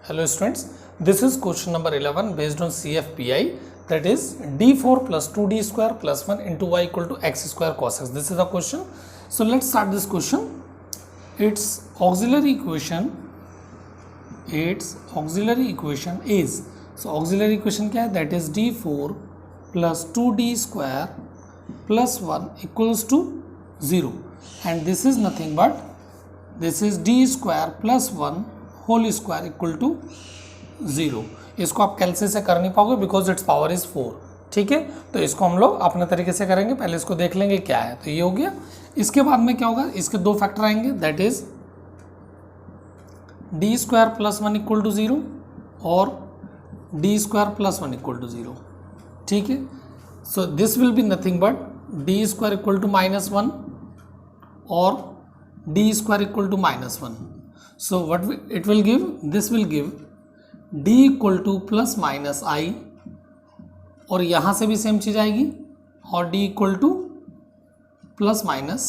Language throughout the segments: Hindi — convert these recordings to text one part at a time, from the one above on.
Hello students, this is question number 11 based on CFPI, that is d4 plus 2d square plus 1 into y equal to x square cos x. This is the question. So let's start this question. Its auxiliary equation is, so auxiliary equation क्या है, that is d4 plus 2d square plus 1 equals to 0, and this is nothing but this is d square plus 1 whole square equal to 0. इसको आप कैलसी से कर नहीं पाओगे बिकॉज इट्स पावर इज 4. ठीक है, तो इसको हम लोग अपने तरीके से करेंगे. पहले इसको देख लेंगे क्या है. तो ये हो गया. इसके बाद में क्या होगा, इसके दो फैक्टर आएंगे, that is D square plus 1 equal to 0 और D square plus 1 equal to 0. ठीक है, so this will be nothing but D square equal to -1 और D square equal to -1. So what it will give, this will give d equal to plus minus i, और यहाँ से भी सेम चीज़ आएगी, और d equal to plus minus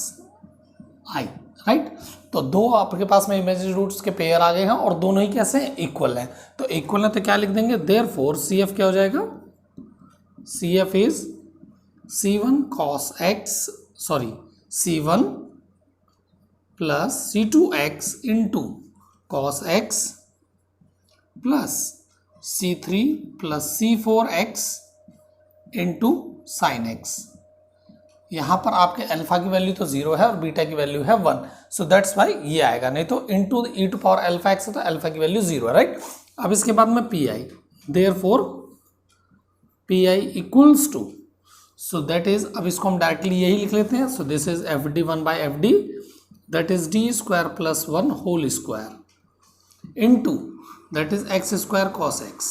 i. Right, तो दो आपके पास में इमेजिनरी रूट्स के पेयर आ गए हैं और दोनों ही कैसे हैं, इक्वल हैं. तो इक्वल है तो क्या लिख देंगे, देयरफॉर CF क्या हो जाएगा, CF is C1 cos x, sorry C1 plus C2x into cos X plus C3 plus C4x into sine x. यहाँ पर आपके अल्फा की वैल्यू तो 0 है और बीटा की वैल्यू है 1, सो दैट्स वाई ये आएगा, नहीं तो into E to power alpha X है तो अल्फा की वैल्यू 0 है. राइट, अब इसके बाद में PI, therefore PI equals to, so that is, अब इसको हम डायरेक्टली यही लिख लेते हैं. So this is FD1 by FD, that is d square plus 1 whole square into that is x square cos x.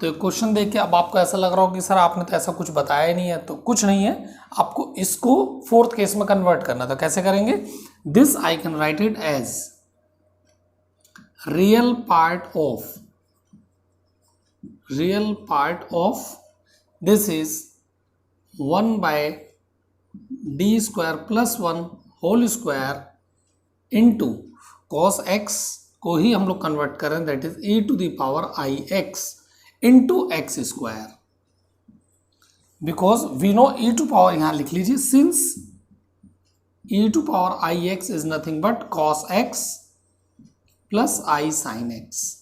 तो क्वेश्चन देख के अब आपको ऐसा लग रहा हो कि सर आपने तो ऐसा कुछ बताया ही नहीं है. तो कुछ नहीं है, आपको इसको फोर्थ केस में कन्वर्ट करना. तो कैसे करेंगे, this I can write it as real part of this is 1 by D square plus 1 whole square into cos X को ही हम लोग कन्वर्ट करें, that is e to the power I X into X square, because we know e to power, यहां लिख लीजिए, since e to power I X is nothing but cos X plus I sine X.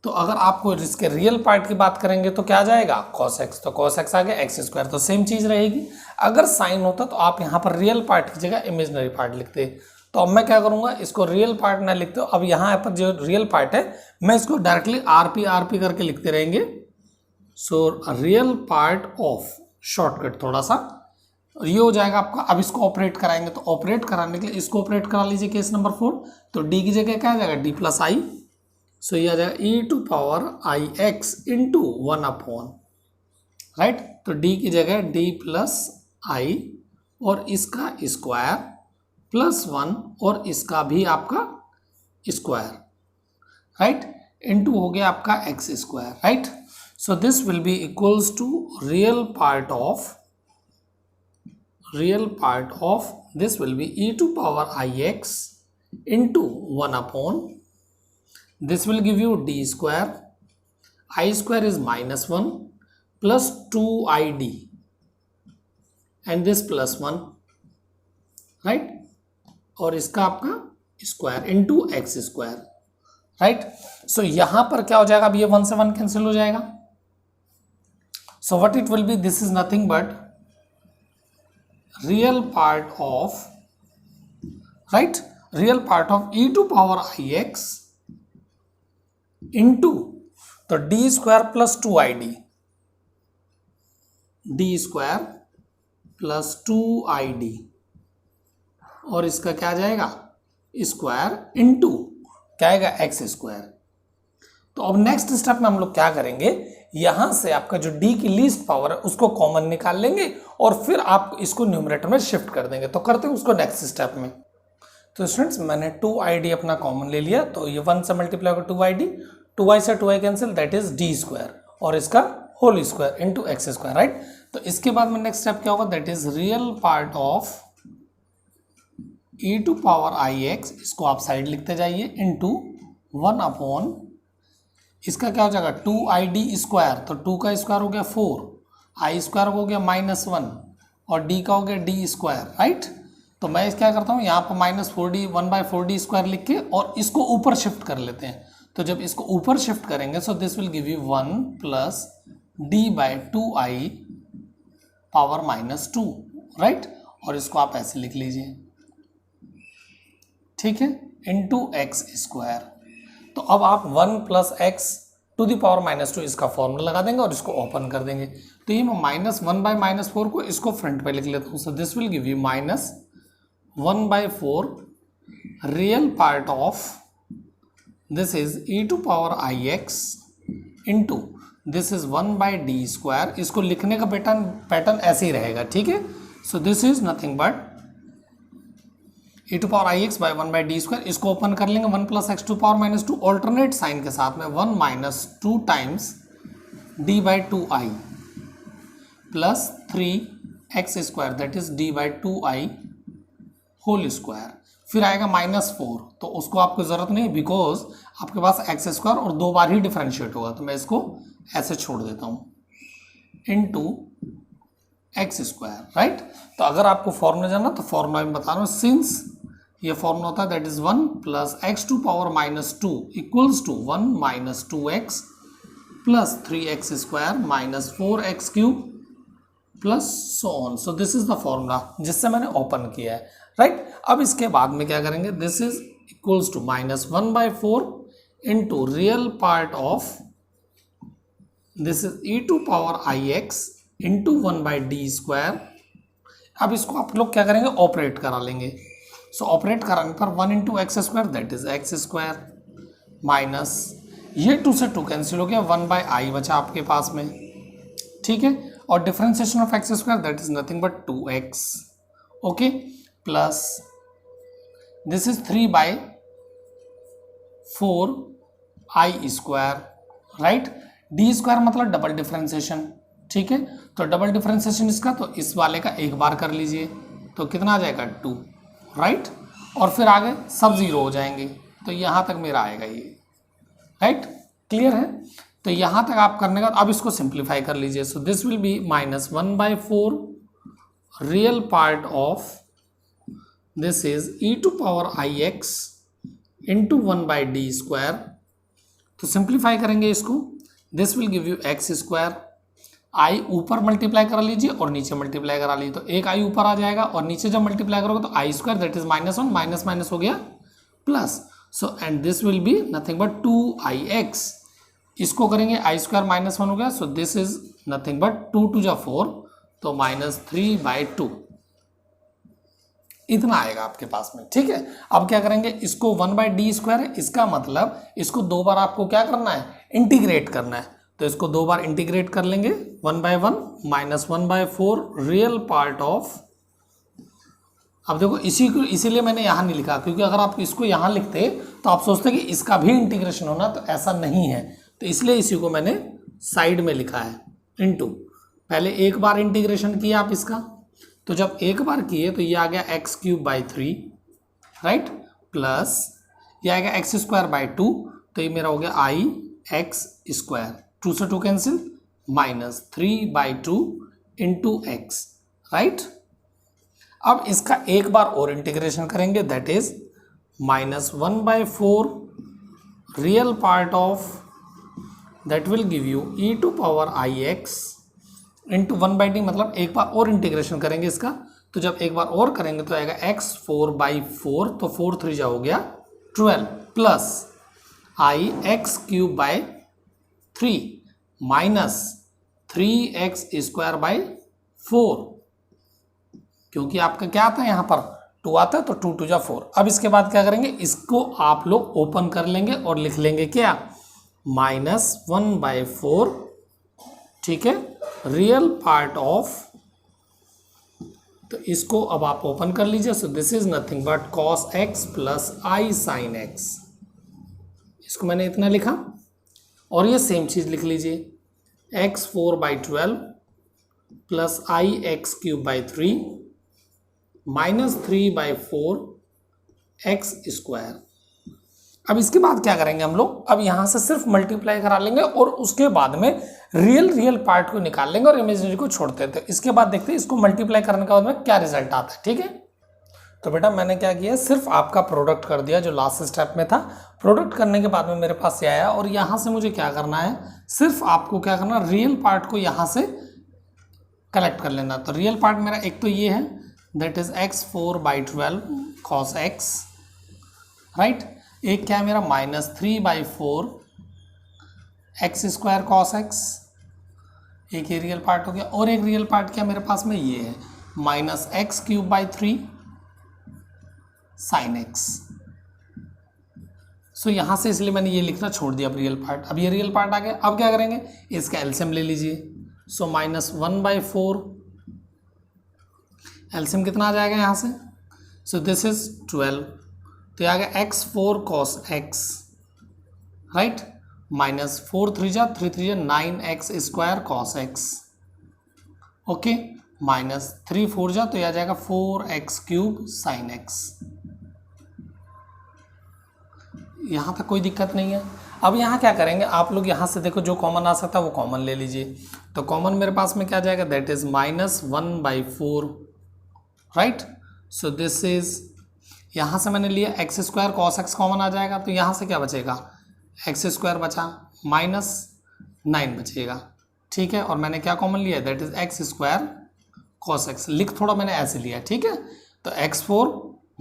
तो अगर आपको इसके रियल पार्ट की बात करेंगे तो क्या आ जाएगा, cos x, तो cos x आ गया, एक्स स्क्वायर तो सेम चीज रहेगी. अगर साइन होता तो आप यहाँ पर रियल पार्ट की जगह इमेजिनरी पार्ट लिखते. तो अब मैं क्या करूंगा, इसको रियल पार्ट ना लिखते हो, अब यहाँ पर जो रियल पार्ट है मैं इसको डायरेक्टली RP करके लिखते रहेंगे. So real part of, shortcut थोड़ा सा, ये हो जाएगा आपका. अब इसको ऑपरेट कराएंगे, तो ऑपरेट कराने के लिए इसको ऑपरेट करा लीजिए केस नंबर 4. तो d की जगह क्या आ जाएगा, d प्लस आई, सो ये आ जाएगा e to power I X into 1 upon, right. तो d की जगह d प्लस आई और इसका स्क्वायर प्लस 1 और इसका भी आपका स्क्वायर, राइट, इंटू हो गया आपका X square. Right, so this will be equals to real part of this will be e to power I X into 1 upon, this will give you d square, I square is -1 plus 2id and this plus 1, right, और इसका आपका square into X square. Right, so यहां पर क्या हो जाएगा, अब ये 1 से 1 कैंसिल हो जाएगा. So what it will be, this is nothing but real part of, right, real part of e to power I X into, तो D square plus 2id, D square plus 2id और इसका क्या आ जाएगा, स्क्वायर इंटू क्या आएगा, एक्स स्क्वायर. तो अब नेक्स्ट स्टेप में हम लोग क्या करेंगे, यहां से आपका जो d की लीस्ट पावर है उसको कॉमन निकाल लेंगे और फिर आप इसको न्यूमरेटर में शिफ्ट कर देंगे. तो करते हैं उसको नेक्स्ट स्टेप में. तो स्टूडेंट्स मैंने 2id अपना कॉमन ले लिया, तो ये 1 से मल्टीप्लाई होगा 2id, 2i से 2i cancel, that is d square और इसका whole square into X square. Right, तो इसके बाद में नेक्स्ट स्टेप क्या होगा, that is real part of e to power I X, इसको आप साइड लिखते जाइए, इंटू 1 अपॉन इसका क्या हो जाएगा 2ID², तो 2 का स्क्वायर हो गया 4, I² हो गया -1 और D का हो गया D², राइट। तो मैं क्या करता हूँ यहाँ पर -4D 1/4D² लिख के और इसको ऊपर शिफ्ट कर लेते हैं। तो जब इसको ऊपर शिफ्ट करेंगे सो this will give you 1 + D/2I power -2, right. और इसको आप ऐसे लिख लीजिए, ठीक है, इंटू x²। तो अब आप 1 + x⁻² इसका फॉर्मूला लगा देंगे और इसको ओपन कर देंगे। तो ये मैं -1/-4 को इसको फ्रंट पे लिख लेता हूँ। सो this will give you -1/4 real part of this is e⁻IX into this is 1/D²। इसको लिखने का पैटर्न ऐसे ही रहेगा, ठीक है। So this is nothing but e⁻IX by 1/D²। इसको ओपन कर लेंगे 1 + x⁻², ऑल्टरनेट साइन के साथ में 1 - 2 times D/2I plus 3x² that is D/2I whole square. फिर आएगा -4, तो उसको आपको ज़रूरत नहीं बिकॉज आपके पास x² और 2 बार ही डिफ्रेंशिएट होगा, तो मैं इसको ऐसे छोड़ देता हूँ इंटू x², राइट। तो अगर आपको फॉर्मूला जानना तो फॉर्मूला मैं बता रहा हूँ। सिंस ये फॉर्मूला होता है that is 1 + x⁻² equals to 1 - 2x plus 3x² -4x³ plus so on. So this is the formula जिससे मैंने ओपन किया है, राइट। अब इसके बाद में क्या करेंगे, this is equals to -1/4 into real part of this is e⁻IX into 1/D²। अब इसको आप लोग क्या करेंगे, ऑपरेट करा लेंगे। सो ऑपरेट कराने पर 1 × x² that is x² minus ये 2 से 2 कैंसिल हो गया, 1/I बचा आपके पास में, ठीक है। और differentiation of x² that is nothing but 2x, okay, plus this is 3/4I², right. D² मतलब डबल डिफरेंशिएशन, ठीक है। तो डबल डिफरेंशिएशन इसका, तो इस वाले का एक बार कर लीजिए तो कितना आ जाएगा 2, राइट। और फिर आगे सब 0 हो जाएंगे, तो यहाँ तक मेरा आएगा ये, राइट, क्लियर है। तो यहाँ तक आप करने का, अब इसको सिंप्लीफाई कर लीजिए। सो this will B -1/4 real part of this is e⁻IX into 1/D²। तो सिंप्लीफाई करेंगे इसको, this will give you x²। आई ऊपर मल्टीप्लाई करा लीजिए और नीचे मल्टीप्लाई करा लीजिए, तो एक आई ऊपर आ जाएगा और नीचे जब मल्टीप्लाई करोगे तो I² दैट इज -1 माइनस हो गया plus. So and this will be nothing but 2IX। इसको करेंगे I² -1 हो गया, सो दिस इज नथिंग बट 2 × 4 तो -3/2 इतना आएगा आपके पास में, ठीक है। अब क्या करेंगे, इसको 1/D² है, इसका मतलब इसको 2 बार आपको क्या करना है, इंटीग्रेट करना है। तो इसको 2 बार इंटीग्रेट कर लेंगे 1/1 -1/4 रियल पार्ट ऑफ। अब देखो इसीलिए मैंने यहाँ नहीं लिखा, क्योंकि अगर आप इसको यहाँ लिखते तो आप सोचते कि इसका भी इंटीग्रेशन होना, तो ऐसा नहीं है। तो इसलिए इसी को मैंने साइड में लिखा है इनटू। पहले एक बार इंटीग्रेशन किया आप इसका, तो जब एक बार किए तो ये आ गया x³/3, राइट, प्लस ये आ गया x²/2, तो ये मेरा हो गया IX², 2 से 2 कैंसिल, -3/2 इंटू x, राइट। अब इसका एक बार और इंटीग्रेशन करेंगे that is -1/4 real part of that will give you e⁻IX into 1/D, मतलब एक बार और इंटीग्रेशन करेंगे इसका। तो जब एक बार और करेंगे तो आएगा x4/4, तो 4 3 जा हो गया 12 प्लस IX³ माइनस 3x²/4, क्योंकि आपका क्या आता है यहाँ पर 2 आता है, तो 2 × 4। अब इसके बाद क्या करेंगे, इसको आप लोग ओपन कर लेंगे और लिख लेंगे क्या, -1/4, ठीक है, रियल पार्ट ऑफ। तो इसको अब आप ओपन कर लीजिए। सो this is nothing but cos x plus I sin x। इसको मैंने इतना लिखा और ये सेम चीज़ लिख लीजिए, x4/12 प्लस IX³ 3 -3/4 x²। अब इसके बाद क्या करेंगे हम लोग, अब यहाँ से सिर्फ मल्टीप्लाई करा लेंगे और उसके बाद में रियल पार्ट को निकाल लेंगे और इमेजिनरी को छोड़ देते हैं। इसके बाद देखते हैं इसको मल्टीप्लाई करने के बाद में क्या रिजल्ट आता है। ठीक है, तो बेटा मैंने क्या किया, सिर्फ आपका प्रोडक्ट कर दिया जो लास्ट स्टेप में था। प्रोडक्ट करने के बाद में मेरे पास ये आया और यहाँ से मुझे क्या करना है, सिर्फ आपको क्या करना, रियल पार्ट को यहाँ से कलेक्ट कर लेना। तो रियल पार्ट मेरा एक तो ये है, that is x4/12 cos x, right. एक क्या है मेरा, -3/4 x² cos x, एक ये रियल पार्ट हो गया। और एक रियल पार्ट क्या मेरे पास में ये है, -x³ 3 sin x। सो यहाँ से इसलिए मैंने ये लिखना छोड़ दिया अब रियल पार्ट। अब ये रियल पार्ट आ गया, अब क्या करेंगे, इसका एलसीएम ले लीजिए। सो -1/4, एलसीएम कितना आ जाएगा यहाँ से, सो दिस इज 12, तो ये आ गया x4 cos x, राइट, -4 3 जा 3 3 जा 9x² cos x, ओके, -3 4 जा तो यह आ जाएगा 4x³ sin x। यहाँ तक कोई दिक्कत नहीं है। अब यहाँ क्या करेंगे आप लोग, यहाँ से देखो जो कॉमन आ सकता है वो कॉमन ले लीजिए। तो कॉमन मेरे पास में क्या जाएगा, that is -1/4, right. So this is, यहाँ से मैंने लिया x² cos x कॉमन आ जाएगा, तो यहाँ से क्या बचेगा, x² बचा, -9 बचेगा, ठीक है। और मैंने क्या कॉमन लिया, that is x² cos x, लिख थोड़ा मैंने ऐसे लिया, ठीक है। तो x4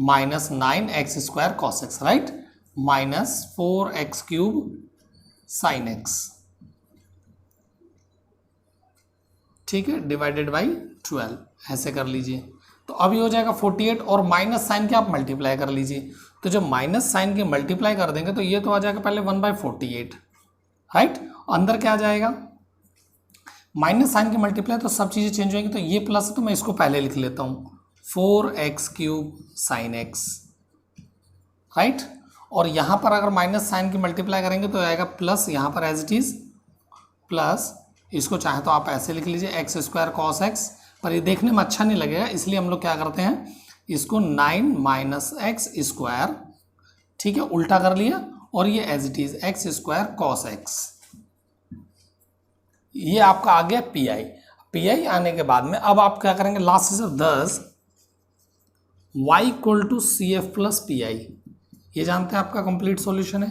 -9x² cos x, right, -4x³ sin x, ठीक है, डिवाइडेड बाई 12, ऐसे कर लीजिए। तो अब ये हो जाएगा 48 और माइनस साइन के आप मल्टीप्लाई कर लीजिए। तो जब माइनस साइन के मल्टीप्लाई कर देंगे तो ये तो आ जाएगा पहले 1/48, राइट। अंदर क्या आ जाएगा, माइनस साइन के मल्टीप्लाई, तो सब चीज़ें चेंज होंगी। तो ये प्लस है तो मैं इसको पहले लिख लेता हूँ, 4x³ sin x, राइट। और यहाँ पर अगर माइनस साइन की मल्टीप्लाई करेंगे तो आएगा प्लस, यहाँ पर एज इट इज़ प्लस, इसको चाहे तो आप ऐसे लिख लीजिए x² cos x, पर ये देखने में अच्छा नहीं लगेगा, इसलिए हम लोग क्या करते हैं, इसको 9 - x², ठीक है, उल्टा कर लिया और ये as it is x² cos x। ये आपका आ गया पी आई आने के बाद में अब आप क्या करेंगे, लास्ट से 10 y = CF + PI, ये जानते हैं आपका कंप्लीट सॉल्यूशन है,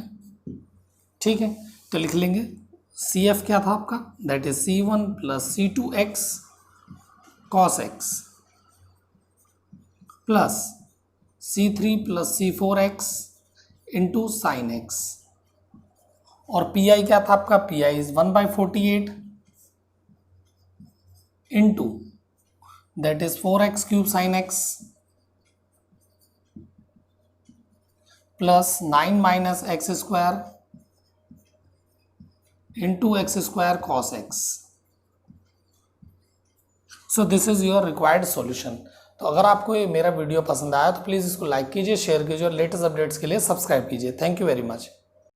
ठीक है। तो लिख लेंगे CF क्या था आपका, that is C1 + C2x cos x plus C3 + C4x into sin x, और PI क्या था आपका, PI is 1/48 into that is 4x³ sin x plus 9 - x² into x² cos x। So this is your required solution. तो अगर आपको ये मेरा वीडियो पसंद आया तो प्लीज़ इसको लाइक कीजिए, शेयर कीजिए और लेटेस्ट अपडेट्स के लिए सब्सक्राइब कीजिए। Thank you very much.